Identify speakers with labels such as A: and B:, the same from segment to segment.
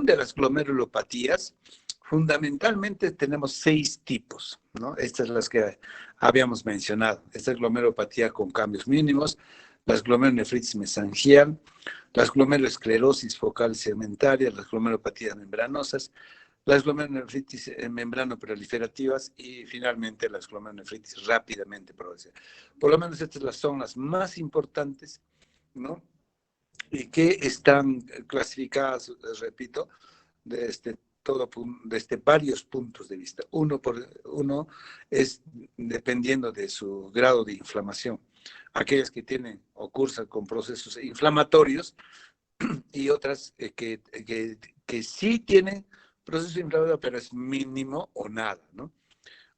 A: de las glomerulopatías, fundamentalmente tenemos 6 tipos, ¿no? Estas son las que habíamos mencionado. Esta es glomerulopatía con cambios mínimos, las glomerulonefritis mesangial, las glomerulosclerosis focal segmentaria, las glomerulopatías membranosas, las glomerulonefritis membranoproliferativas y finalmente las glomerulonefritis rápidamente progresivas. Por lo menos estas son las más importantes, ¿no? Y que están clasificadas, repito, desde varios puntos de vista. Uno es dependiendo de su grado de inflamación. Aquellas que tienen o cursan con procesos inflamatorios y otras que sí tienen proceso inflamatorio, pero es mínimo o nada, ¿no?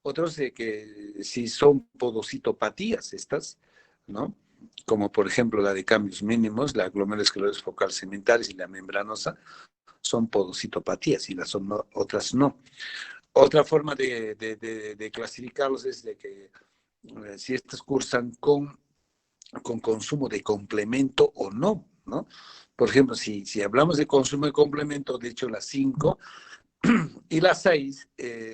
A: Otros que si son podocitopatías estas, ¿no? Como por ejemplo la de cambios mínimos, la glomerulosclerosis focal segmentaria y la membranosa, son podocitopatías y otras no. Otra forma de clasificarlos es de que si estas cursan con consumo de complemento o no, ¿no? Por ejemplo, si hablamos de consumo de complemento, de hecho las 5 y las 6,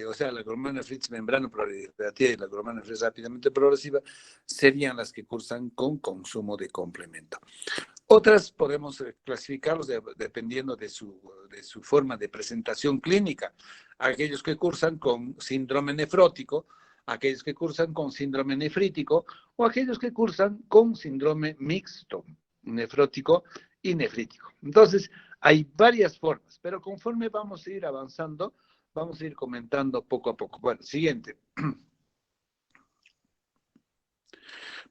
A: o sea, la glomerulonefritis membrana proliferativa y la glomerulonefritis rápidamente progresiva, serían las que cursan con consumo de complemento. Otras podemos clasificarlos dependiendo de su forma de presentación clínica. Aquellos que cursan con síndrome nefrótico, aquellos que cursan con síndrome nefrítico o aquellos que cursan con síndrome mixto, nefrótico y nefrítico. Entonces, hay varias formas, pero conforme vamos a ir avanzando, vamos a ir comentando poco a poco. Bueno, siguiente.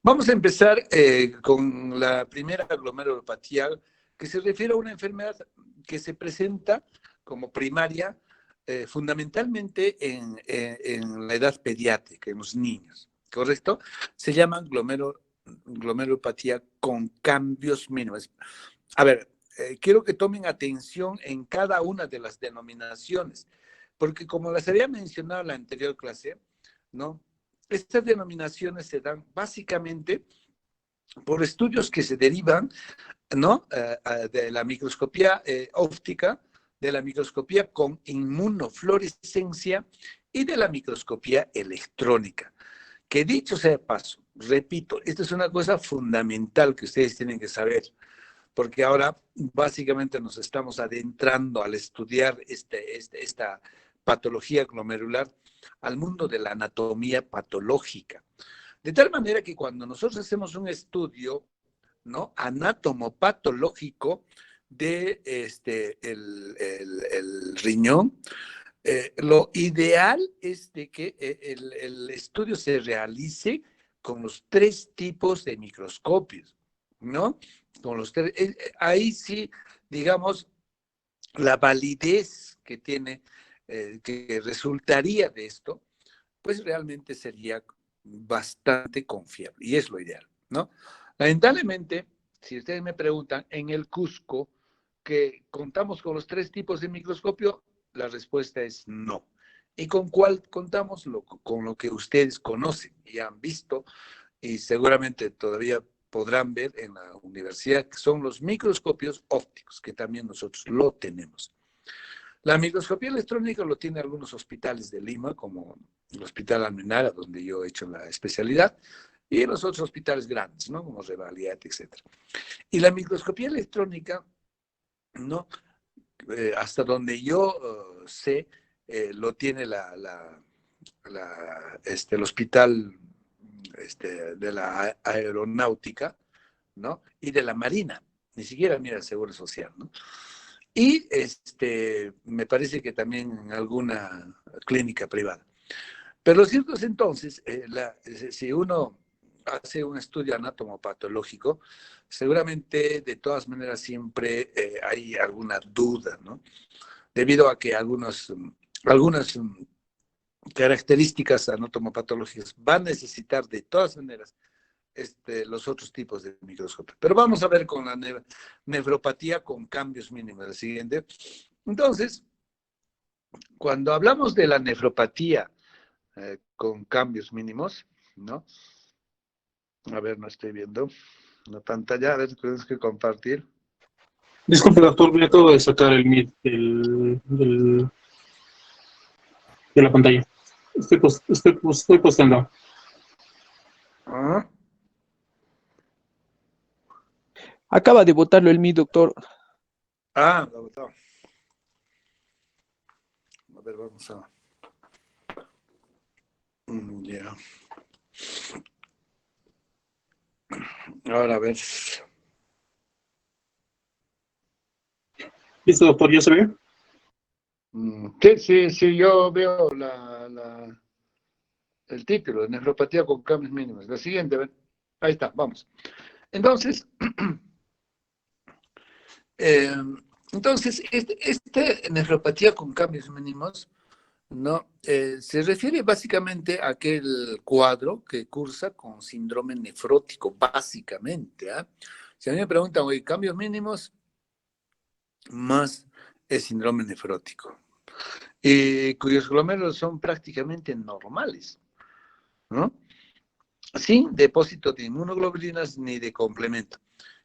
A: Vamos a empezar con la primera glomerulopatía, que se refiere a una enfermedad que se presenta como primaria fundamentalmente en la edad pediátrica, en los niños, ¿correcto? Se llama glomerulopatía con cambios mínimos. A ver, quiero que tomen atención en cada una de las denominaciones, porque como les había mencionado en la anterior clase, ¿no? Estas denominaciones se dan básicamente por estudios que se derivan, ¿no? De la microscopía óptica, de la microscopía con inmunofluorescencia y de la microscopía electrónica. Que dicho sea de paso, repito, esto es una cosa fundamental que ustedes tienen que saber, porque ahora básicamente nos estamos adentrando al estudiar esta patología glomerular al mundo de la anatomía patológica. De tal manera que cuando nosotros hacemos un estudio, ¿no? Anatomopatológico de el riñón, lo ideal es de que el estudio se realice con los 3 tipos de microscopios, ¿no? Con los 3, ahí sí, digamos, la validez que tiene, que resultaría de esto, pues realmente sería bastante confiable y es lo ideal, ¿no? Lamentablemente, si ustedes me preguntan, en el Cusco, que contamos con los 3 tipos de microscopio, la respuesta es no. ¿Y con cuál contamos? Con lo que ustedes conocen y han visto y seguramente todavía podrán ver en la universidad, que son los microscopios ópticos, que también nosotros lo tenemos. La microscopía electrónica lo tienen algunos hospitales de Lima, como el Hospital Almenara, donde yo he hecho la especialidad, y los otros hospitales grandes, ¿no? Como Revaliat, etc. Y la microscopía electrónica, ¿no? Hasta donde yo sé, lo tiene el Hospital de la Aeronáutica, ¿no? Y de la Marina, ni siquiera mira el Seguro Social, ¿no? Y me parece que también en alguna clínica privada. Pero lo cierto es entonces, si uno hace un estudio anatomopatológico, seguramente de todas maneras siempre hay alguna duda, ¿no? Debido a que algunas características anatomopatológicas van a necesitar de todas maneras los otros tipos de microscopio. Pero vamos a ver con la nefropatía con cambios mínimos. La siguiente. Entonces, cuando hablamos de la nefropatía con cambios mínimos, ¿no? A ver, no estoy viendo la pantalla, a ver, tienes que compartir.
B: Disculpe, doctor, me acabo de sacar el Meet de la pantalla. Estoy postando.
A: Ah,
C: Acaba de botarlo el mi doctor.
A: lo botó. A ver, vamos a... Ya. Ahora a ver.
B: ¿Listo, doctor? ¿Ya se ve?
A: Sí, yo veo el título, nefropatía con cambios mínimos. La siguiente, a ver. Ahí está, vamos. Entonces, eh, este nefropatía con cambios mínimos, ¿no? Se refiere básicamente a aquel cuadro que cursa con síndrome nefrótico, básicamente. ¿Ah? Si a mí me preguntan, oye, cambios mínimos, más el síndrome nefrótico, cuyos glomérulos son prácticamente normales, ¿no? Sin depósito de inmunoglobulinas ni de complemento.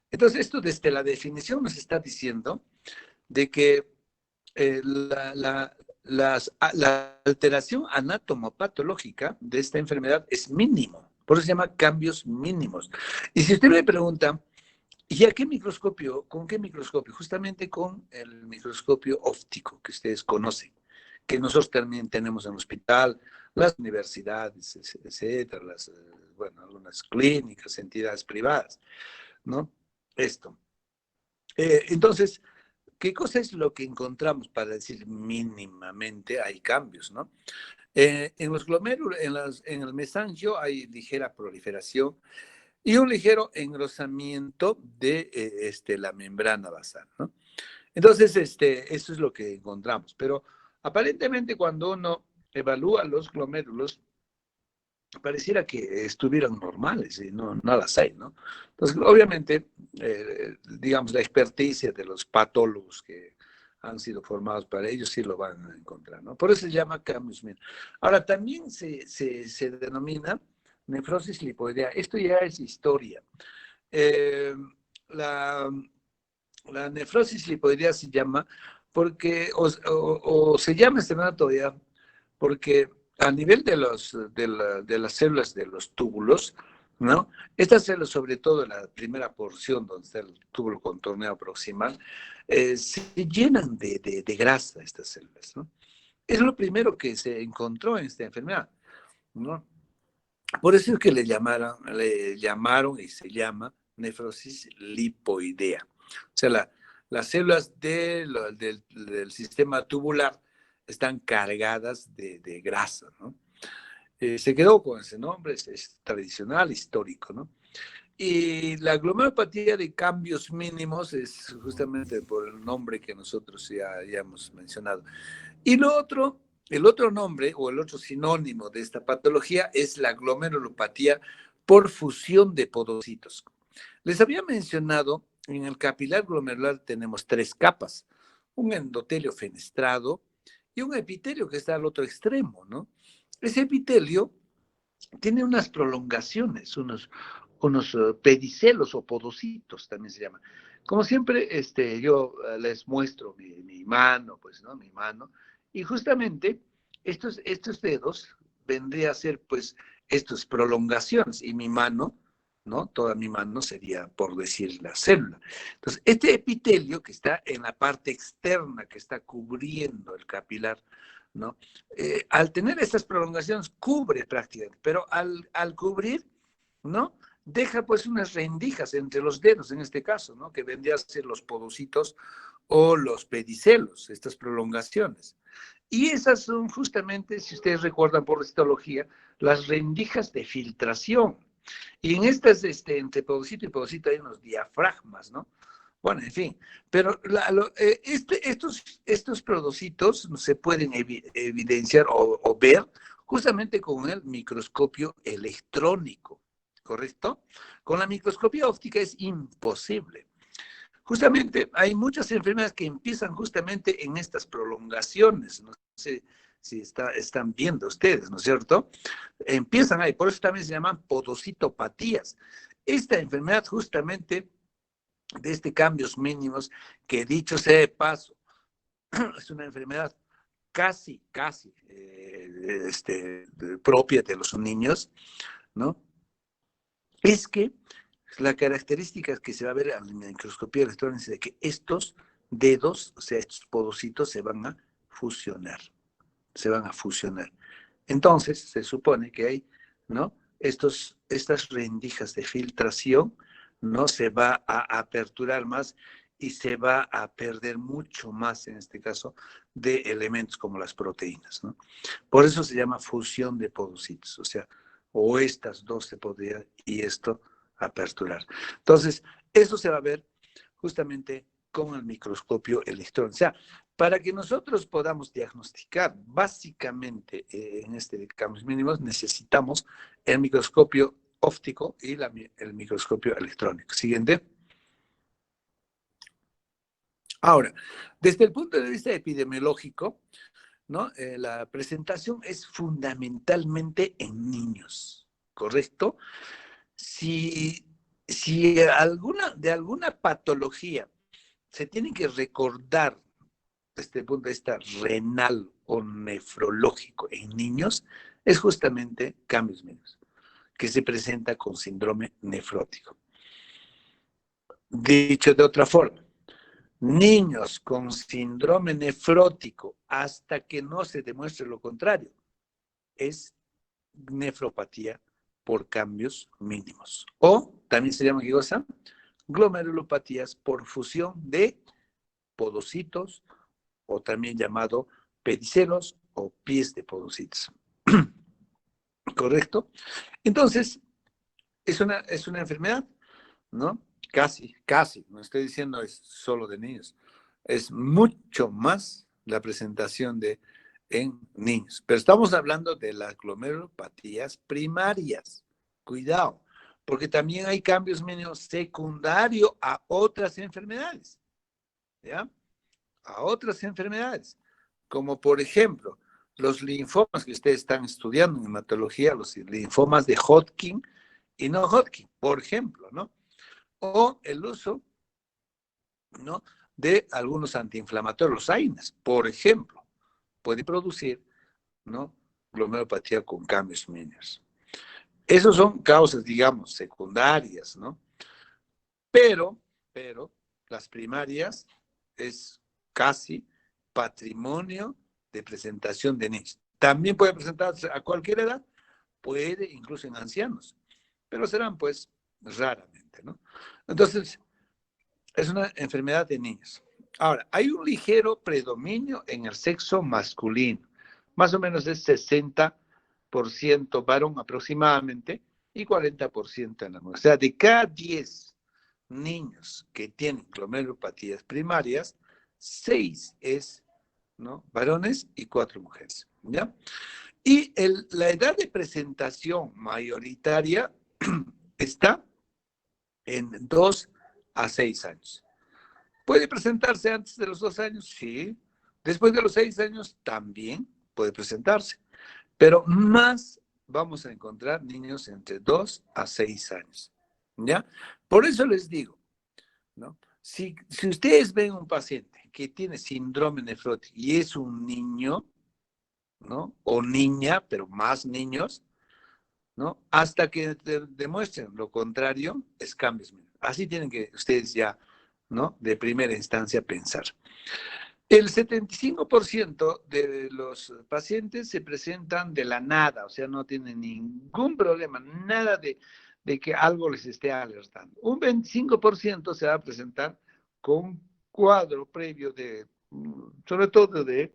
A: Entonces, esto desde la definición nos está diciendo de que la alteración anatomopatológica de esta enfermedad es mínimo. Por eso se llama cambios mínimos. Y si usted me pregunta, ¿y a qué microscopio? ¿Con qué microscopio? Justamente con el microscopio óptico que ustedes conocen, que nosotros también tenemos en el hospital, las universidades, etcétera, bueno, algunas clínicas, entidades privadas, ¿no? Esto. Entonces, ¿qué cosa es lo que encontramos para decir mínimamente hay cambios, ¿no? En los glomérulos, en el mesangio hay ligera proliferación y un ligero engrosamiento de la membrana basal, ¿no? Entonces, eso es lo que encontramos. Pero aparentemente cuando uno evalúa los glomérulos, pareciera que estuvieran normales y no las hay, ¿no? Entonces, obviamente, digamos, la experticia de los patólogos que han sido formados para ellos sí lo van a encontrar, ¿no? Por eso se llama cambios mínimos. Ahora, también se denomina nefrosis lipoidea. Esto ya es historia. Eh, la, la nefrosis lipoidea se llama porque, o se llama esta enfermedad todavía porque a nivel de las células de los túbulos, ¿no? Estas células, sobre todo en la primera porción donde está el túbulo contorneado proximal, se llenan de grasa estas células, ¿no? Es lo primero que se encontró en esta enfermedad, ¿no? Por eso es que le llamaron y se llama nefrosis lipoidea. O sea, las células del sistema tubular están cargadas de grasa, ¿no? Se quedó con ese nombre, es tradicional, histórico, ¿no? Y la glomerulopatía de cambios mínimos es justamente por el nombre que nosotros ya hemos mencionado. Y el otro nombre o el otro sinónimo de esta patología es la glomerulopatía por fusión de podocitos. Les había mencionado, en el capilar glomerular tenemos tres capas, un endotelio fenestrado y un epitelio que está al otro extremo, ¿no? Ese epitelio tiene unas prolongaciones, unos pedicelos o podocitos también se llama. Como siempre, yo les muestro mi mano, pues, ¿no? Mi mano. Y justamente estos dedos vendría a ser, pues, estas prolongaciones. Y mi mano, ¿no? Toda mi mano sería, por decir, la célula. Entonces, este epitelio que está en la parte externa, que está cubriendo el capilar, ¿no? Al tener estas prolongaciones, cubre prácticamente, pero al cubrir, ¿no? Deja pues unas rendijas entre los dedos, en este caso, ¿no? Que vendrían a ser los podocitos o los pedicelos, estas prolongaciones. Y esas son justamente, si ustedes recuerdan por histología, las rendijas de filtración. Y en estas, entre podocito y podocito hay unos diafragmas, ¿no? Bueno, en fin, pero estos podocitos se pueden evidenciar o ver justamente con el microscopio electrónico, ¿correcto? Con la microscopía óptica es imposible. Justamente hay muchas enfermedades que empiezan justamente en estas prolongaciones, no sé si están viendo ustedes, ¿no es cierto? Empiezan ahí, por eso también se llaman podocitopatías. Esta enfermedad justamente de este cambios mínimos que, dicho sea de paso, es una enfermedad casi propia de los niños, ¿no? Es que la característica que se va a ver en la microscopía electrónica es de que estos dedos, o sea, estos podocitos se van a fusionar, Entonces, se supone que hay, ¿no? Estas rendijas de filtración, ¿no? Se va a aperturar más y se va a perder mucho más, en este caso, de elementos como las proteínas, ¿no? Por eso se llama fusión de podocitos, o sea, o estas dos se podrían y esto aperturar. Entonces, eso se va a ver justamente con el microscopio electrónico. O sea, para que nosotros podamos diagnosticar básicamente en este de cambios mínimos, necesitamos el microscopio óptico y el microscopio electrónico. Siguiente. Ahora, desde el punto de vista epidemiológico, ¿no? La presentación es fundamentalmente en niños, ¿correcto? Si de alguna patología se tiene que recordar desde el punto de vista renal o nefrológico en niños, es justamente cambios mínimos, que se presenta con síndrome nefrótico. Dicho de otra forma, niños con síndrome nefrótico, hasta que no se demuestre lo contrario, es nefropatía por cambios mínimos. O también se llama, ¿qué cosa? Glomerulopatías por fusión de podocitos, o también llamado pedicelos o pies de podocitos. ¿Correcto? Entonces, es una enfermedad, ¿no? Casi, no estoy diciendo es solo de niños, es mucho más la presentación en niños. Pero estamos hablando de las glomerulopatías primarias. Cuidado, porque también hay cambios mínimos secundarios a otras enfermedades, ¿ya? A otras enfermedades, como por ejemplo los linfomas que ustedes están estudiando en hematología, los linfomas de Hodgkin y no Hodgkin, por ejemplo, ¿no? O el uso, ¿no? De algunos antiinflamatorios, los AINES, por ejemplo, puede producir, ¿no? Glomerulopatía con cambios mínimos. Esas son causas, digamos, secundarias, ¿no? Pero las primarias es casi patrimonio de presentación de niños. También puede presentarse a cualquier edad, puede incluso en ancianos, pero serán pues raramente, ¿no? Entonces, es una enfermedad de niños. Ahora, hay un ligero predominio en el sexo masculino, más o menos es 60% varón aproximadamente y 40% en la mujer. O sea, de cada 10 niños que tienen glomerulopatías primarias, 6 es, ¿no? Varones y 4 mujeres, ¿ya? Y la edad de presentación mayoritaria está en 2 a 6 años. ¿Puede presentarse antes de los 2 años? Sí. Después de los 6 años también puede presentarse. Pero más vamos a encontrar niños entre 2 a 6 años. ¿Ya? Por eso les digo, ¿no? Si ustedes ven un paciente que tiene síndrome nefrótico y es un niño, ¿no? O niña, pero más niños, ¿no? Hasta que demuestren lo contrario, es cambios mínimos. Así tienen que ustedes ya, ¿no? De primera instancia pensar. El 75% de los pacientes se presentan de la nada, o sea, no tienen ningún problema, nada de que algo les esté alertando. Un 25% se va a presentar con un cuadro previo sobre todo de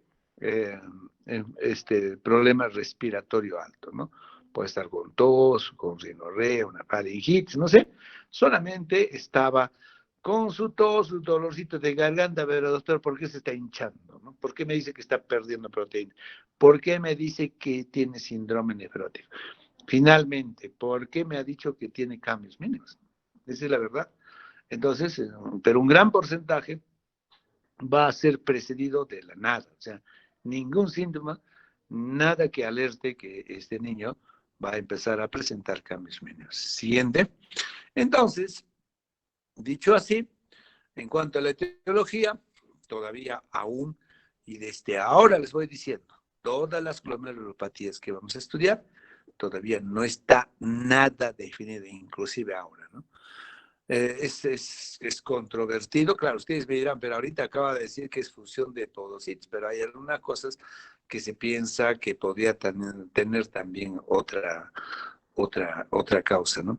A: problema respiratorio alto, ¿no? Puede estar con tos, con rinorrea, una faringitis, no sé. Solamente estaba con su tos, su dolorcito de garganta, pero doctor, ¿por qué se está hinchando? ¿No? ¿Por qué me dice que está perdiendo proteína? ¿Por qué me dice que tiene síndrome nefrótico? Finalmente, ¿por qué me ha dicho que tiene cambios mínimos? Esa es la verdad. Entonces, pero un gran porcentaje va a ser precedido de la nada, o sea, ningún síntoma, nada que alerte que este niño va a empezar a presentar cambios mínimos. Siguiente. Entonces, dicho así, En cuanto a la etiología, todavía aún, y desde ahora les voy diciendo, todas las glomerulopatías que vamos a estudiar, todavía no está nada definido, inclusive ahora, ¿no? Es controvertido, claro, ustedes me dirán, pero ahorita acaba de decir que es fusión de podocitos, pero hay algunas cosas que se piensa que podría tener también otra causa, ¿no?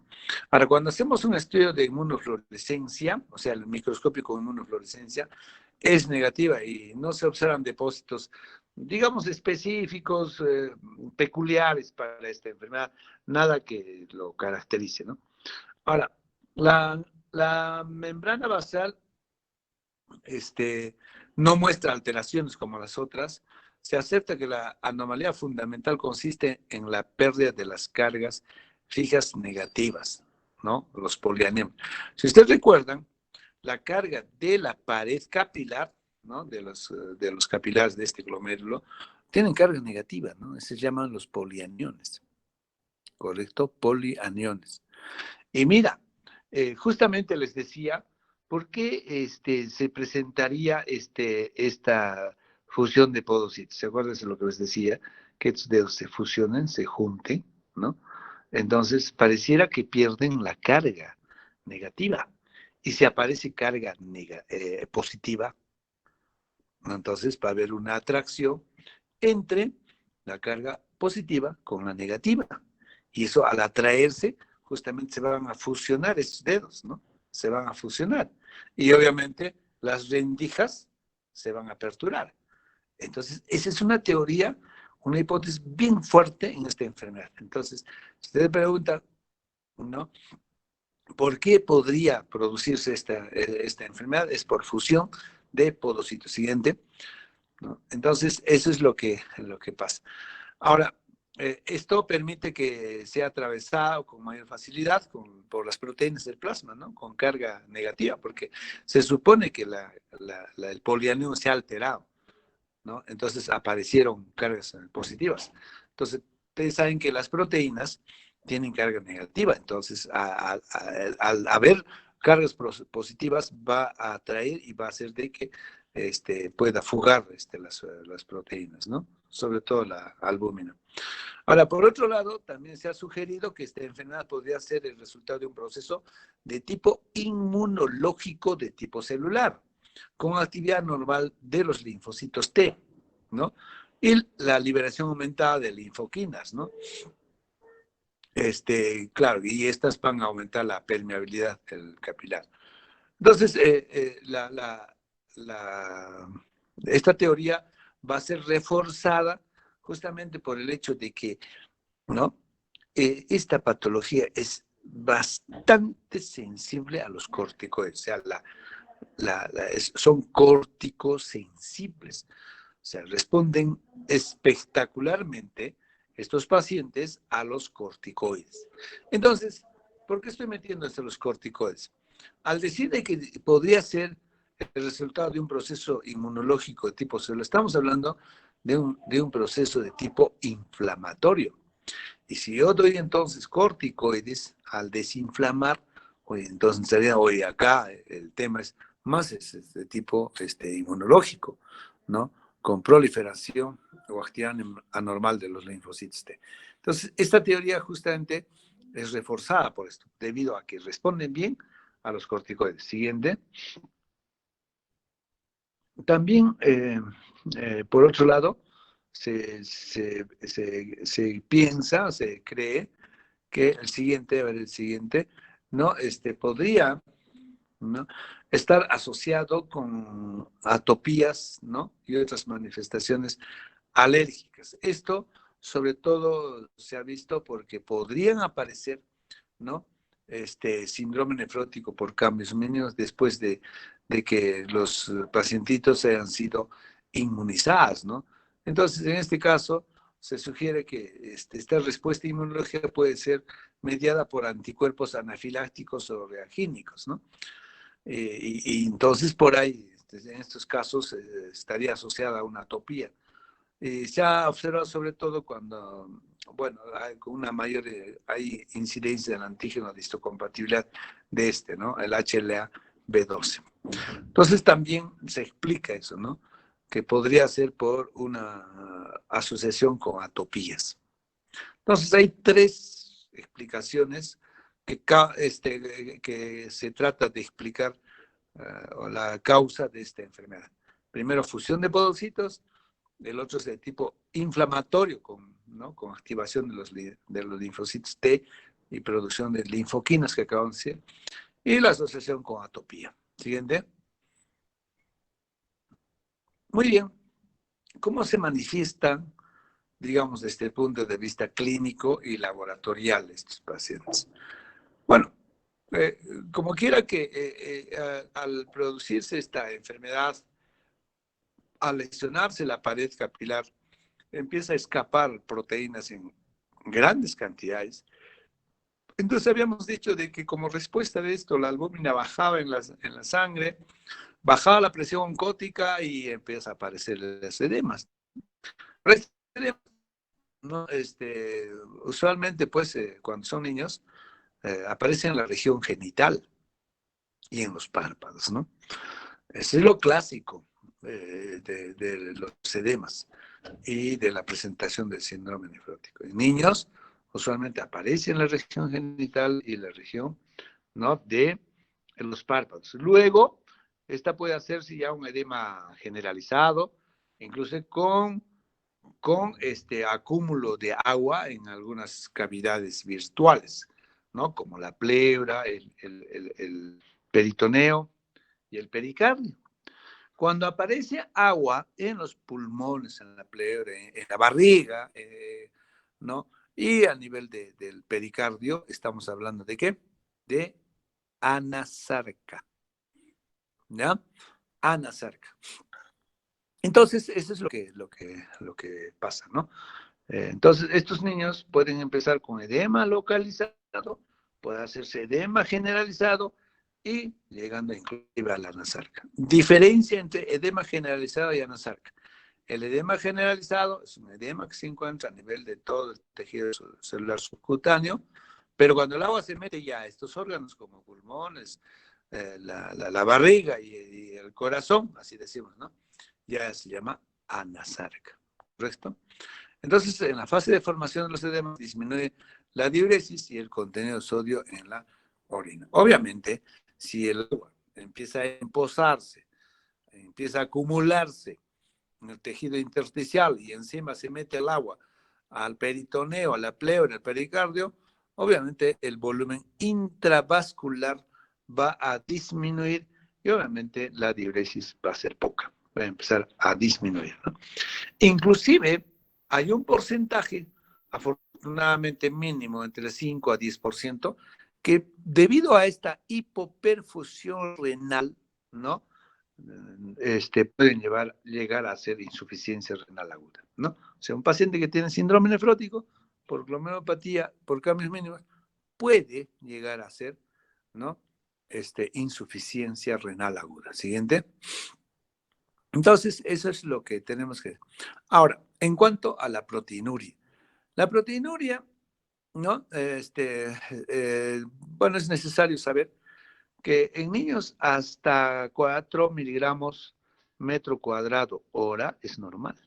A: Ahora, cuando hacemos un estudio de inmunofluorescencia, o sea, el microscopio con inmunofluorescencia, es negativa y no se observan depósitos, digamos, específicos, peculiares para esta enfermedad, nada que lo caracterice, ¿no? Ahora, la membrana basal no muestra alteraciones como las otras. Se acepta que la anomalía fundamental consiste en la pérdida de las cargas fijas negativas, ¿no? Los polianions. Si ustedes recuerdan, la carga de la pared capilar, ¿no? De los capilares de este glomérulo, tienen carga negativa, ¿no? Se llaman los polianiones, ¿correcto? Polianiones. Y mira, justamente les decía, ¿por qué se presentaría esta fusión de podocitos? ¿Se acuerdan de lo que les decía? Que estos dedos se fusionen, se junten, ¿no? Entonces, pareciera que pierden la carga negativa. Y si aparece carga positiva, ¿no? Entonces va a haber una atracción entre la carga positiva con la negativa. Y eso al atraerse, justamente se van a fusionar esos dedos, ¿no? Se van a fusionar. Y obviamente las rendijas se van a aperturar. Entonces, esa es una teoría, una hipótesis bien fuerte en esta enfermedad. Entonces, si ustedes preguntan, ¿no? ¿Por qué podría producirse esta enfermedad? Es por fusión de podocitos. Siguiente, ¿no? Entonces, eso es lo que pasa. Ahora, esto permite que sea atravesado con mayor facilidad por las proteínas del plasma, ¿no? Con carga negativa, porque se supone que el polianion se ha alterado, ¿no? Entonces aparecieron cargas positivas. Entonces, ustedes saben que las proteínas tienen carga negativa, entonces al haber cargas positivas va a atraer y va a hacer de que pueda fugar las proteínas, ¿no? Sobre todo la albúmina. Ahora, por otro lado, también se ha sugerido que esta enfermedad podría ser el resultado de un proceso de tipo inmunológico de tipo celular, con actividad normal de los linfocitos T, ¿no? Y la liberación aumentada de linfoquinas, ¿no? Claro, y estas van a aumentar la permeabilidad del capilar. Entonces, esta teoría va a ser reforzada justamente por el hecho de que, ¿no? Esta patología es bastante sensible a los corticoides, o sea, son corticosensibles, o sea, responden espectacularmente estos pacientes a los corticoides. Entonces, ¿por qué estoy metiendo esto los corticoides? Al decir de que podría ser el resultado de un proceso inmunológico de tipo celular, estamos hablando de un proceso de tipo inflamatorio. Y si yo doy entonces corticoides al desinflamar, entonces sería, acá el tema es más de tipo inmunológico, ¿no? Con proliferación o actividad anormal de los linfocitos T. Entonces, esta teoría justamente es reforzada por esto, debido a que responden bien a los corticoides. Siguiente. También, por otro lado, se piensa, se cree que el siguiente, ¿no? Podría, ¿no? Estar asociado con atopías, ¿no? Y otras manifestaciones alérgicas. Esto, sobre todo, se ha visto porque podrían aparecer, ¿no? Síndrome nefrótico por cambios mínimos después de que los pacientitos hayan sido inmunizados, ¿no? Entonces, en este caso, se sugiere que esta respuesta inmunológica puede ser mediada por anticuerpos anafilácticos o reagínicos, ¿no? Y entonces por ahí, en estos casos, estaría asociada a una atopía. Se ha observado sobre todo cuando, bueno, hay una hay incidencia del antígeno de histocompatibilidad ¿no? El HLA B12. Entonces también se explica eso, ¿no? Que podría ser por una asociación con atopías. Entonces hay tres explicaciones que se trata de explicar la causa de esta enfermedad. Primero, fusión de podocitos, el otro es de tipo inflamatorio, ¿no? Con activación de los linfocitos T y producción de linfoquinas que acabamos de decir, y la asociación con atopía. Siguiente. Muy bien. ¿Cómo se manifiestan, digamos, desde el punto de vista clínico y laboratorial estos pacientes? Bueno, como quiera que al producirse esta enfermedad, al lesionarse la pared capilar, empieza a escapar proteínas en grandes cantidades. Entonces habíamos dicho de que como respuesta de esto, la albúmina bajaba en la sangre, bajaba la presión oncótica y empieza a aparecer los edemas. ¿No? Usualmente, pues, cuando son niños, aparecen en la región genital y en los párpados, ¿no? Eso es lo clásico de los edemas y de la presentación del síndrome nefrótico. En niños, usualmente aparece en la región genital y la región, ¿no?, de los párpados. Luego, esta puede hacerse ya un edema generalizado, incluso con este acúmulo de agua en algunas cavidades virtuales, ¿no? Como la pleura, el peritoneo y el pericardio. Cuando aparece agua en los pulmones, en la pleura, en la barriga, ¿no? Y a nivel del pericardio, estamos hablando ¿de qué? De anasarca, ¿ya? Anasarca. Entonces, eso es lo que pasa, ¿no? Entonces, estos niños pueden empezar con edema localizado, puede hacerse edema generalizado y llegando inclusive a la anasarca. Diferencia entre edema generalizado y anasarca. El edema generalizado es un edema que se encuentra a nivel de todo el tejido celular subcutáneo, pero cuando el agua se mete ya a estos órganos como pulmones, la barriga y el corazón, así decimos, ¿no? Ya se llama anasarca, ¿correcto? Entonces, en la fase de formación de los edemas disminuye la diuresis y el contenido de sodio en la orina. Obviamente, si el agua empieza a empozarse, empieza a acumularse en el tejido intersticial y encima se mete el agua al peritoneo, a la pleura, al pericardio, obviamente el volumen intravascular va a disminuir y obviamente la diuresis va a ser poca, va a empezar a disminuir, ¿no? Inclusive hay un porcentaje, afortunadamente mínimo, entre 5 a 10%, que debido a esta hipoperfusión renal, ¿no? Pueden llegar a ser insuficiencia renal aguda, ¿no? O sea, un paciente que tiene síndrome nefrótico por glomerulopatía, por cambios mínimos, puede llegar a ser, ¿no? Insuficiencia renal aguda. Siguiente. Entonces, eso es lo que tenemos que... Ahora, en cuanto a la proteinuria. La proteinuria, ¿no? Bueno, es necesario saber que en niños hasta 4 miligramos metro cuadrado hora es normal.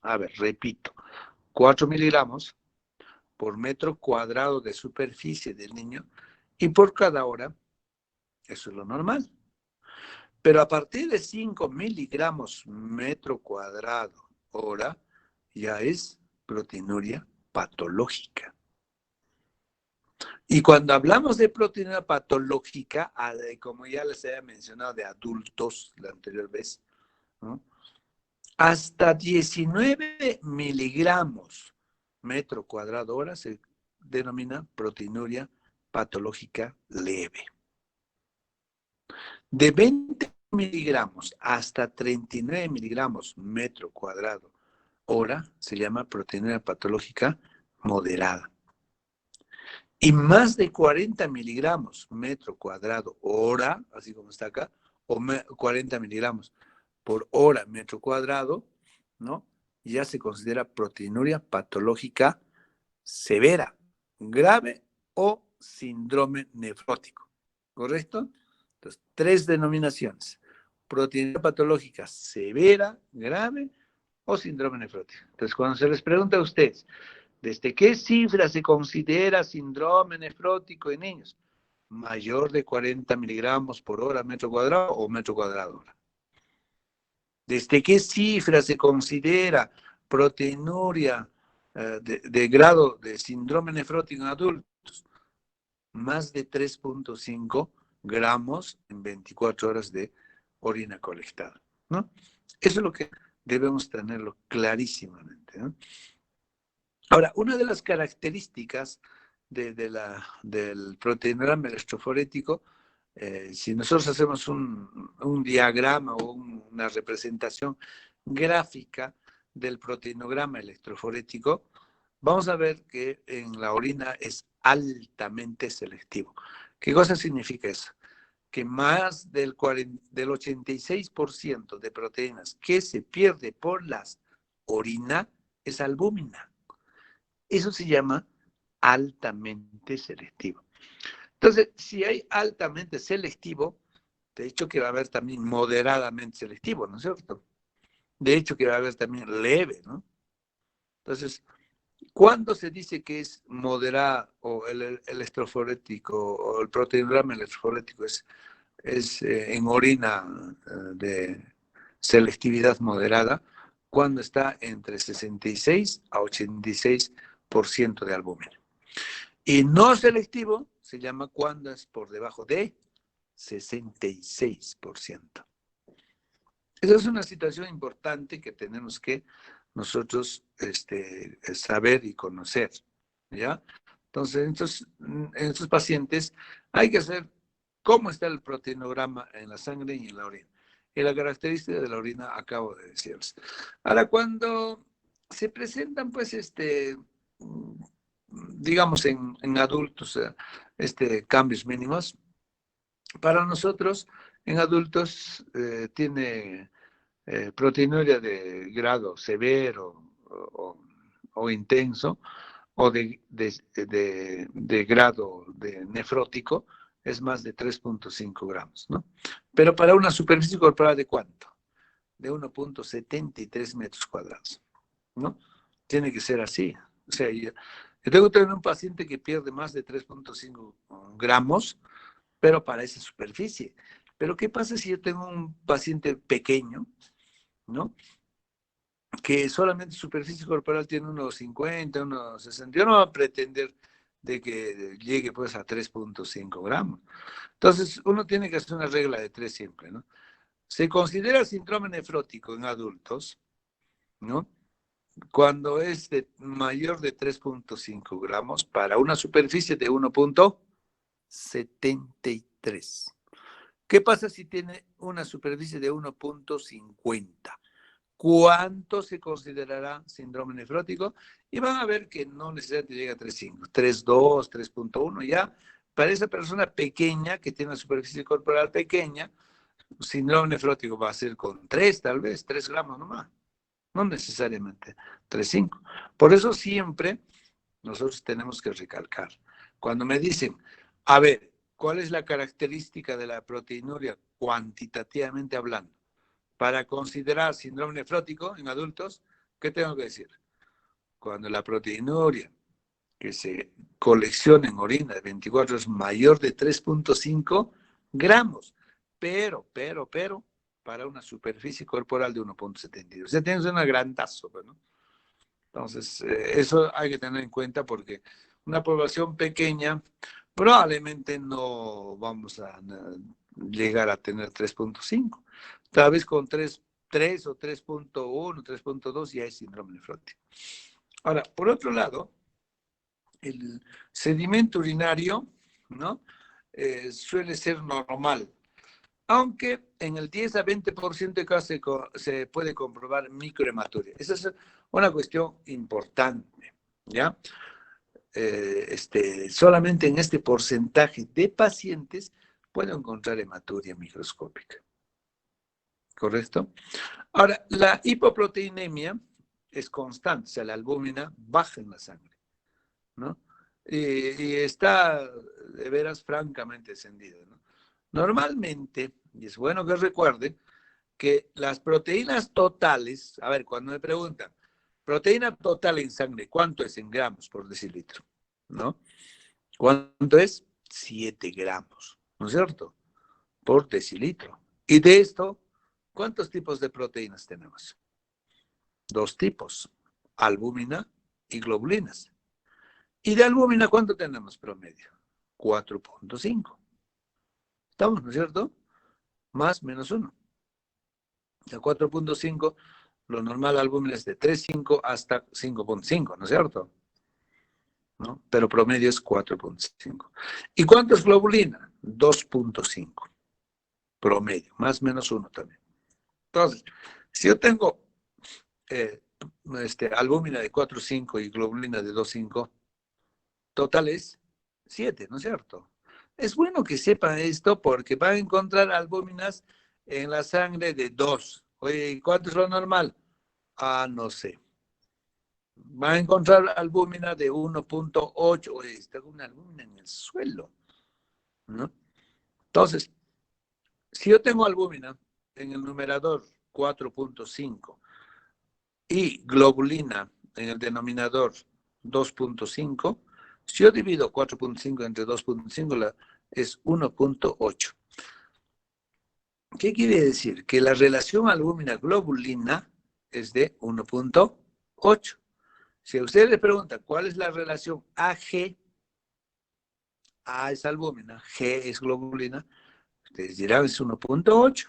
A: A ver, repito, 4 miligramos por metro cuadrado de superficie del niño y por cada hora, eso es lo normal. Pero a partir de 5 miligramos metro cuadrado hora, ya es proteinuria patológica. Y cuando hablamos de proteinuria patológica, como ya les había mencionado de adultos la anterior vez, ¿no?, hasta 19 miligramos metro cuadrado hora se denomina proteinuria patológica leve. De 20 miligramos hasta 39 miligramos metro cuadrado hora se llama proteinuria patológica moderada. Y más de 40 miligramos metro cuadrado hora, así como está acá, o 40 miligramos por hora metro cuadrado, ¿no? Ya se considera proteinuria patológica severa, grave o síndrome nefrótico, ¿correcto? Entonces, 3 denominaciones. Proteinuria patológica severa, grave o síndrome nefrótico. Entonces, cuando se les pregunta a ustedes, ¿desde qué cifra se considera síndrome nefrótico en niños? Mayor de 40 miligramos por hora metro cuadrado o metro cuadrado hora. ¿Desde qué cifra se considera proteinuria de grado de síndrome nefrótico en adultos? Más de 3.5 gramos en 24 horas de orina colectada, ¿no? Eso es lo que debemos tenerlo clarísimamente, ¿no? Ahora, una de las características del proteinograma electroforético, si nosotros hacemos un diagrama o una representación gráfica del proteinograma electroforético, vamos a ver que en la orina es altamente selectivo. ¿Qué cosa significa eso? Que más del 86% de proteínas que se pierde por la orina es albúmina. Eso se llama altamente selectivo. Entonces, si hay altamente selectivo, de hecho que va a haber también moderadamente selectivo, ¿no es cierto? De hecho que va a haber también leve, ¿no? Entonces, ¿cuándo se dice que es moderado o el electroforético o el proteinograma electroforético es en orina de selectividad moderada? Cuando está entre 66 a 86% de albúmina. Y no selectivo se llama cuando es por debajo de 66%. Esa es una situación importante que tenemos que nosotros saber y conocer, ¿ya? Entonces, en estos pacientes hay que saber cómo está el proteinograma en la sangre y en la orina. Y la característica de la orina acabo de decirles. Ahora, cuando se presentan, pues, digamos, en adultos, cambios mínimos, para nosotros, en adultos, tiene proteinuria de grado severo o intenso, o de grado de nefrótico, es más de 3.5 gramos, ¿no? Pero para una superficie corporal de ¿cuánto? De 1.73 metros cuadrados, ¿no? Tiene que ser así. O sea, yo tengo que tener un paciente que pierde más de 3.5 gramos, pero para esa superficie. Pero ¿qué pasa si yo tengo un paciente pequeño, ¿no? Que solamente superficie corporal tiene unos 50, unos 60. Yo no voy a pretender de que llegue pues a 3.5 gramos. Entonces, uno tiene que hacer una regla de 3 siempre, ¿no? Se considera síndrome nefrótico en adultos, ¿no? Cuando es mayor de 3.5 gramos para una superficie de 1.73. ¿Qué pasa si tiene una superficie de 1.50? ¿Cuánto se considerará síndrome nefrótico? Y van a ver que no necesariamente llega a 3.5, 3.2, 3.1 ya. Para esa persona pequeña que tiene una superficie corporal pequeña, síndrome nefrótico va a ser con 3, tal vez, 3 gramos nomás. No necesariamente 3.5. Por eso siempre nosotros tenemos que recalcar. Cuando me dicen, a ver, ¿cuál es la característica de la proteinuria cuantitativamente hablando? Para considerar síndrome nefrótico en adultos, ¿qué tengo que decir? Cuando la proteinuria que se colecciona en orina de 24 es mayor de 3.5 gramos, pero, para una superficie corporal de 1.72. O sea, tienes una grandazo, ¿no? Entonces, eso hay que tener en cuenta porque una población pequeña probablemente no vamos a llegar a tener 3.5. Tal vez con 3 o 3.1, 3.2 ya es síndrome nefrótico. Ahora, por otro lado, el sedimento urinario, ¿no? Suele ser normal, aunque en el 10 a 20% de casos se puede comprobar microhematuria. Esa es una cuestión importante, ¿ya? Solamente en este porcentaje de pacientes puedo encontrar hematuria microscópica. ¿Correcto? Ahora, la hipoproteinemia es constante, o sea, la albúmina baja en la sangre, ¿no? Y está de veras francamente descendida, ¿no? Normalmente, y es bueno que recuerden, que las proteínas totales, a ver, cuando me preguntan, proteína total en sangre, ¿cuánto es en gramos por decilitro? ¿No? ¿Cuánto es? 7 gramos, ¿no es cierto? Por decilitro. Y de esto, ¿cuántos tipos de proteínas tenemos? 2 tipos, albúmina y globulinas. ¿Y de albúmina cuánto tenemos promedio? 4.5. ¿Estamos, no es cierto? Más menos 1. De 4.5, lo normal albúmina es de 3.5 hasta 5.5, ¿no es cierto? ¿No? Pero promedio es 4.5. ¿Y cuánto es globulina? 2.5. Promedio, más menos 1 también. Entonces, si yo tengo albúmina de 4.5 y globulina de 2.5, total es 7, ¿no es cierto? Es bueno que sepan esto porque van a encontrar albúminas en la sangre de 2. Oye, ¿cuánto es lo normal? Ah, no sé. Va a encontrar albúmina de 1.8. Oye, está una albúmina en el suelo, ¿no? Entonces, si yo tengo albúmina en el numerador 4.5 y globulina en el denominador 2.5, si yo divido 4.5 entre 2.5, es 1.8. ¿Qué quiere decir? Que la relación albúmina-globulina es de 1.8. Si a usted le pregunta cuál es la relación AG, A es albúmina, G es globulina, ustedes dirán es 1.8.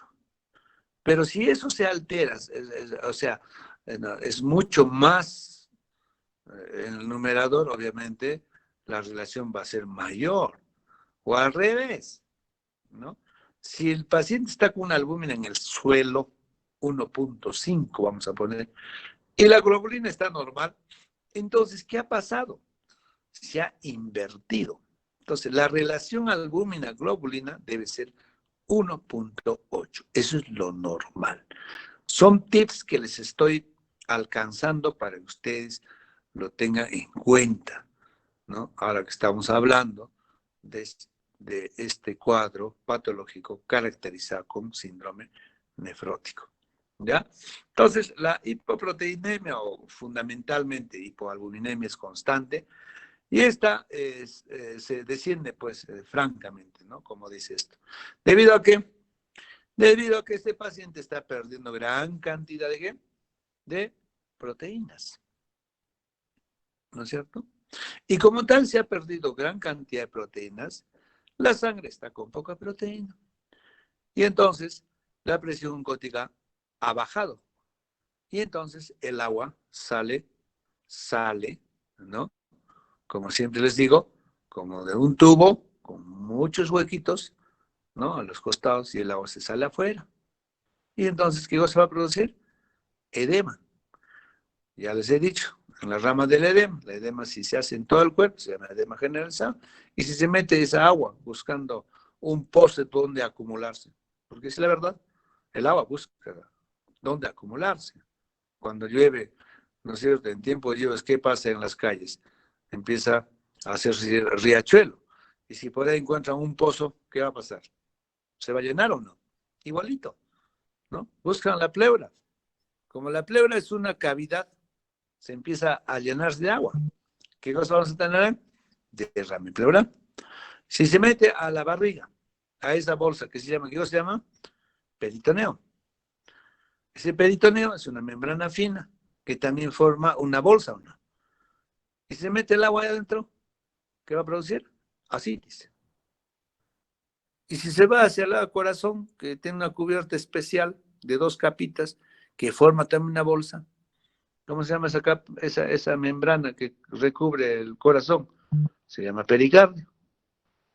A: Pero si eso se altera, o sea, no, es mucho más en el numerador, obviamente, la relación va a ser mayor. O al revés, ¿no? Si el paciente está con una albúmina en el suelo, 1.5 vamos a poner, y la globulina está normal, entonces, ¿qué ha pasado? Se ha invertido. Entonces, la relación albúmina-globulina debe ser 1.8. Eso es lo normal. Son tips que les estoy alcanzando para que ustedes lo tengan en cuenta, ¿no? Ahora que estamos hablando de este cuadro patológico caracterizado como síndrome nefrótico. ¿Ya? Entonces, la hipoproteinemia o fundamentalmente hipoalbuminemia es constante y esta se desciende, pues, francamente, ¿no? Como dice esto. ¿Debido a qué? Debido a que este paciente está perdiendo gran cantidad de, ¿qué? De proteínas, ¿no es cierto? Y como tal se ha perdido gran cantidad de proteínas, la sangre está con poca proteína. Y entonces la presión oncótica ha bajado. Y entonces el agua sale, ¿no? Como siempre les digo, como de un tubo con muchos huequitos, ¿no? A los costados y el agua se sale afuera. Y entonces, ¿qué cosa va a producir? Edema. Ya les he dicho, en las ramas del edema, la edema si se hace en todo el cuerpo, se llama edema generalizado, y si se mete esa agua buscando un pozo donde acumularse, porque es la verdad, el agua busca dónde acumularse. Cuando llueve, ¿no es cierto? En tiempo de lluvias, ¿qué pasa en las calles? Empieza a hacerse riachuelo. Y si por ahí encuentran un pozo, ¿qué va a pasar? ¿Se va a llenar o no? Igualito, ¿no? Buscan la pleura. Como la pleura es una cavidad, se empieza a llenarse de agua. ¿Qué cosa vamos a tener? Derrame pleural. Si se mete a la barriga, a esa bolsa que se llama, ¿qué cosa se llama? Peritoneo. Ese peritoneo es una membrana fina que también forma una bolsa, ¿o no? Y se mete el agua ahí adentro, ¿qué va a producir? Ascitis. Y si se va hacia el lado del corazón, que tiene una cubierta especial de 2 capitas, que forma también una bolsa, ¿cómo se llama esa membrana que recubre el corazón? Se llama pericardio.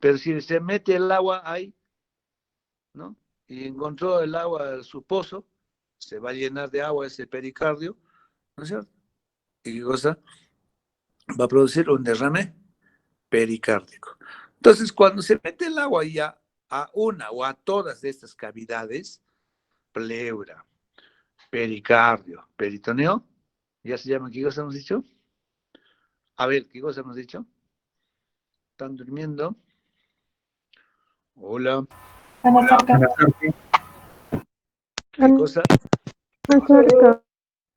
A: Pero si se mete el agua ahí, ¿no? Y encontró el agua, su pozo, se va a llenar de agua ese pericardio, ¿no es cierto? ¿Y qué cosa? Va a producir un derrame pericárdico. Entonces, cuando se mete el agua ya a una o a todas estas cavidades, pleura, pericardio, peritoneo, ya se llama, ¿qué cosa hemos dicho? A ver, ¿qué cosa hemos dicho? ¿Están durmiendo? Hola. ¿Qué cosa?
C: Anasarca.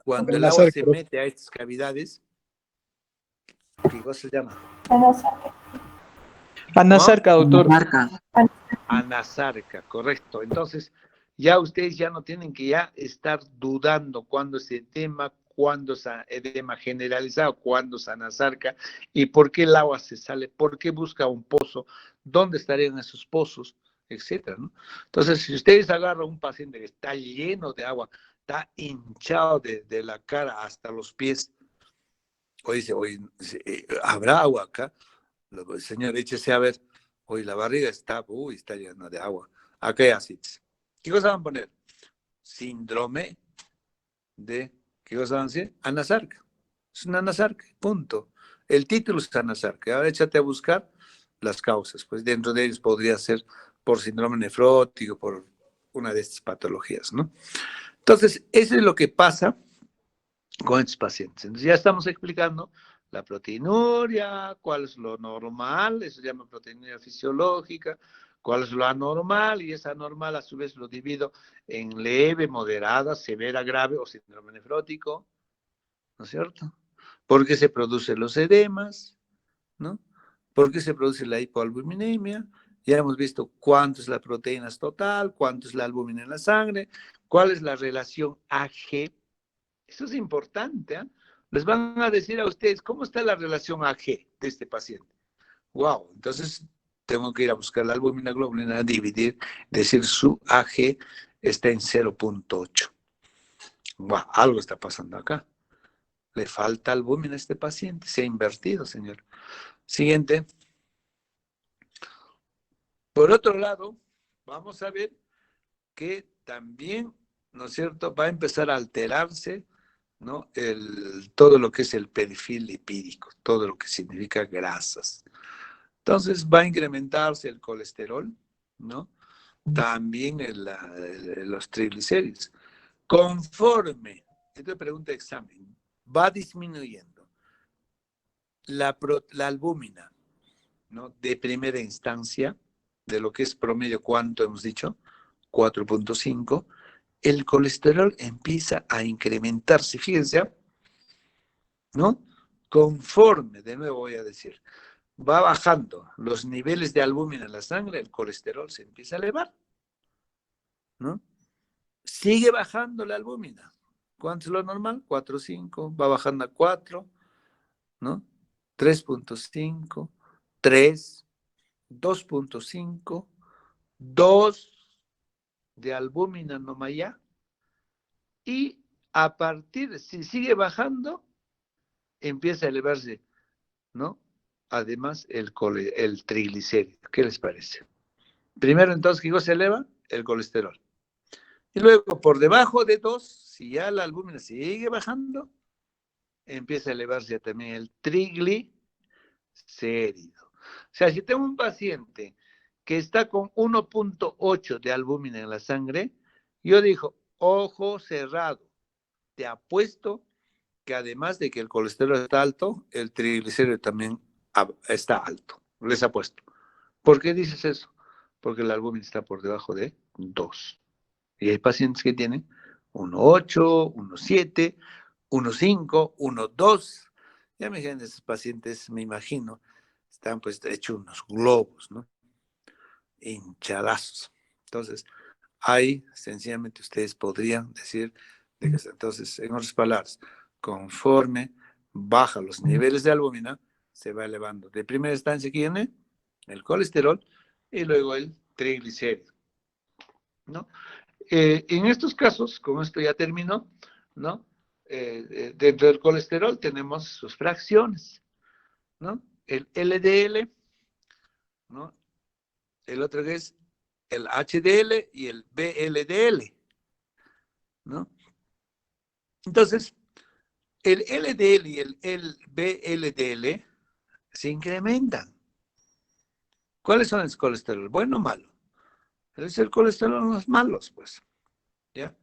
A: Cuando el agua se mete a estas cavidades, ¿qué cosa se llama?
C: Anasarca, doctor.
A: Anasarca, correcto. Entonces, ya ustedes ya no tienen que ya estar dudando cuándo es edema, cuándo es edema generalizado, cuándo es anasarca y por qué el agua se sale, por qué busca un pozo, dónde estarían esos pozos, etcétera, ¿no? Entonces, si ustedes agarran a un paciente que está lleno de agua, está hinchado de la cara hasta los pies, o dice, oye, ¿habrá agua acá? Señor, échese a ver. Hoy la barriga está llena de agua. Acá hay ácidos. ¿Qué cosa van a poner? Síndrome de, ¿qué cosa van a decir? Anasarca. Es una anasarca, punto. El título es anasarca. Ahora échate a buscar las causas. Pues dentro de ellos podría ser por síndrome nefrótico, por una de estas patologías, ¿no? Entonces, eso es lo que pasa con estos pacientes. Entonces, ya estamos explicando la proteinuria, cuál es lo normal, eso se llama proteinuria fisiológica, cuál es lo anormal, y esa anormal a su vez lo divido en leve, moderada, severa, grave o síndrome nefrótico, ¿no es cierto? ¿Por qué se producen los edemas? ¿No? ¿Por qué se produce la hipoalbuminemia? Ya hemos visto cuánto es la proteína total, cuánto es la albúmina en la sangre, cuál es la relación AG. Eso es importante, ¿eh? Les van a decir a ustedes cómo está la relación AG de este paciente. Wow, entonces tengo que ir a buscar la albúmina globulina, dividir, decir su AG está en 0.8. Wow, algo está pasando acá. Le falta albúmina a este paciente, se ha invertido, señor. Siguiente. Por otro lado, vamos a ver que también, ¿no es cierto?, va a empezar a alterarse, ¿no? Todo lo que es el perfil lipídico, todo lo que significa grasas. Entonces va a incrementarse el colesterol, ¿no? También los triglicéridos. Conforme, esta pregunta de examen, va disminuyendo la albúmina, ¿no? De primera instancia, de lo que es promedio, ¿cuánto hemos dicho? 4.5. El colesterol empieza a incrementarse, fíjense, ¿no? Conforme, de nuevo voy a decir, va bajando los niveles de albúmina en la sangre, el colesterol se empieza a elevar, ¿no? Sigue bajando la albúmina. ¿Cuánto es lo normal? 4.5, va bajando a 4, ¿no? 3.5, 3, 2.5, 2 de albúmina nomás ya, y a partir, si sigue bajando, empieza a elevarse, ¿no? Además, el triglicérido. ¿Qué les parece? Primero, entonces, ¿qué se eleva? El colesterol. Y luego, por debajo de 2, si ya la albúmina sigue bajando, empieza a elevarse también el triglicérido. O sea, si tengo un paciente que está con 1.8 de albúmina en la sangre, yo digo, ojo cerrado, te apuesto que además de que el colesterol está alto, el triglicérido también está alto. Les apuesto. ¿Por qué dices eso? Porque el albúmina está por debajo de 2. Y hay pacientes que tienen 1.8, 1.7, 1.5, 1.2. Ya me dijeron, esos pacientes, me imagino, están pues hechos unos globos, ¿no? Hinchadazos. Entonces, ahí sencillamente ustedes podrían decir, de que, entonces, en otras palabras, conforme baja los niveles de albúmina, se va elevando. De primera instancia, ¿quién es? El colesterol y luego el triglicérido, ¿no? En estos casos, como esto ya terminó, ¿no? Dentro del colesterol tenemos sus fracciones, ¿no? El LDL, ¿no? El otro que es el HDL y el VLDL, ¿no? Entonces, el LDL y el VLDL se incrementan. ¿Cuáles son el colesterol? ¿Bueno o malo? Es el colesterol los malos, pues, ¿ya?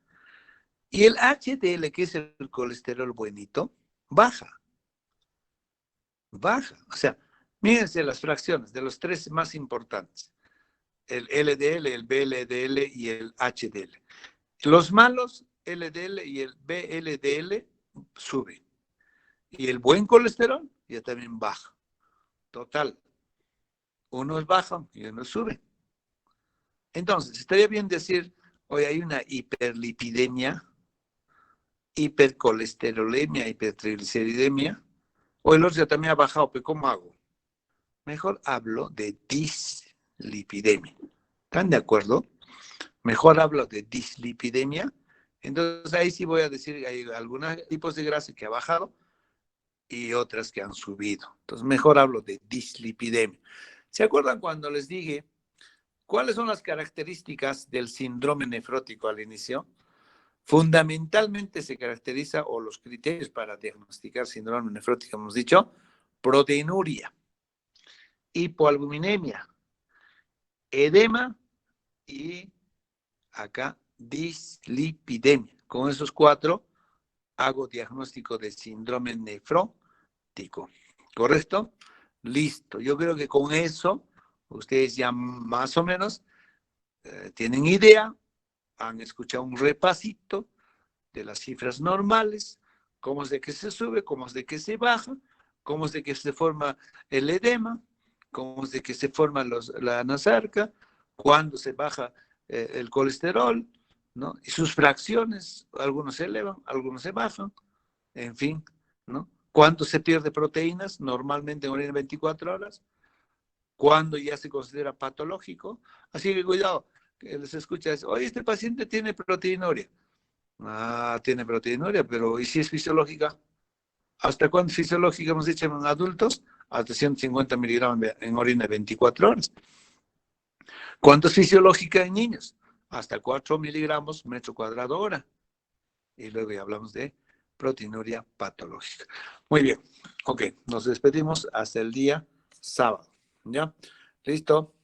A: Y el HDL, que es el colesterol buenito, baja. Baja. O sea, mírense las fracciones de los tres más importantes. el LDL, el VLDL y el HDL. Los malos, LDL y el VLDL, suben. Y el buen colesterol ya también baja. Total, uno es bajo y uno sube. Entonces, estaría bien decir, hoy hay una hiperlipidemia, hipercolesterolemia, hipertrigliceridemia, o el otro ya también ha bajado, pero ¿cómo hago? Mejor hablo de dislipidemia. ¿Están de acuerdo? Mejor hablo de dislipidemia. Entonces ahí sí voy a decir que hay algunos tipos de grasa que ha bajado y otras que han subido. Entonces mejor hablo de dislipidemia. ¿Se acuerdan cuando les dije cuáles son las características del síndrome nefrótico al inicio? Fundamentalmente se caracteriza, o los criterios para diagnosticar síndrome nefrótico, hemos dicho, proteinuria, hipoalbuminemia, edema y acá dislipidemia. Con esos 4 hago diagnóstico de síndrome nefrótico. ¿Correcto? Listo. Yo creo que con eso ustedes ya más o menos tienen idea, han escuchado un repasito de las cifras normales, cómo es de que se sube, cómo es de que se baja, cómo es de que se forma el edema, cómo es de que se forma la anasarca, cuándo se baja el colesterol, ¿no? Y sus fracciones, algunos se elevan, algunos se bajan, en fin, ¿no? ¿Cuándo se pierde proteínas? Normalmente en orina 24 horas. ¿Cuándo ya se considera patológico? Así que cuidado, que les escucha, oye, este paciente tiene proteinuria. Ah, tiene proteinuria, pero ¿y si es fisiológica? ¿Hasta cuándo es fisiológica? Hemos dicho en adultos, hasta 150 miligramos en orina 24 horas. ¿Cuánto es fisiológica en niños? Hasta 4 miligramos metro cuadrado hora. Y luego ya hablamos de proteinuria patológica. Muy bien, ok, nos despedimos hasta el día sábado. ¿Ya? ¿Listo?